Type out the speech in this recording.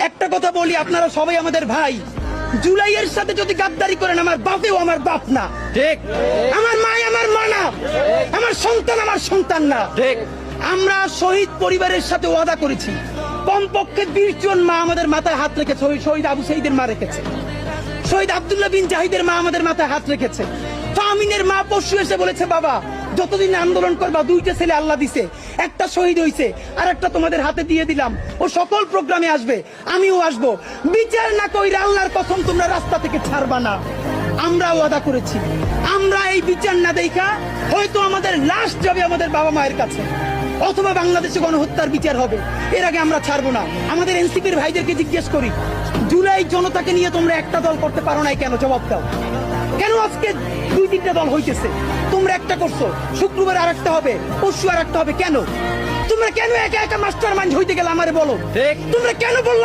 একটা কথা বলি, আপনারা সবাই আমাদের ভাই। জুলাইয়ের সাথে যদি গাদ্দারি করেন, আমার বাপেও আমার বাপ না, ঠিক। আমার মা আমার মা না, আমার সন্তান আমার সন্তান না, ঠিক। আমরা শহীদ পরিবারের সাথে ওয়াদা করেছি, কমপক্ষে 20 জন মা আমাদের মাথায় হাত রেখেছে। শহীদ আবু সাঈদের মা রেখেছে, শহীদ আব্দুল্লাহ বিন জাহিদের মা আমাদের মাথায় হাত রেখেছে। ফাহমিনের মা পরশু এসে বলেছে, বাবা যতদিন আন্দোলন করবা, 2টা ছেলে আল্লাহ দিছে, একটা শহীদ হইছে আর একটা তোমাদের হাতে দিয়ে দিলাম, ও সকল প্রোগ্রামে আসবে, আমিও আসবো। বিচার না কইরা আল্লাহর কসম তোমরা রাস্তা থেকে ছাড়বা না। আমরা ওয়াদা করেছি, আমরা এই বিচার না দেখা হয়তো আমাদের লাশ যাবে আমাদের বাবা মায়ের কাছে, অথবা বাংলাদেশে গণহত্যার বিচার হবে, এর আগে আমরা ছাড়বো না। আমাদের এনসিপির ভাইদেরকে জিজ্ঞেস করি, জুলাই জনতাকে নিয়ে তোমরা একটা দল করতে পারো নাই কেন? জবাব দাও। কেন আজকে 2-3টা দল হইতেছে? তোমরা একটা করছো, শুক্রবার আর একটা হবে, পরশু আর একটা হবে, কেন? তোমরা কেন একা একা মাস্টার মাইন্ড হইতে গেলে আমারে বলো, ঠিক। তোমরা কেন বললো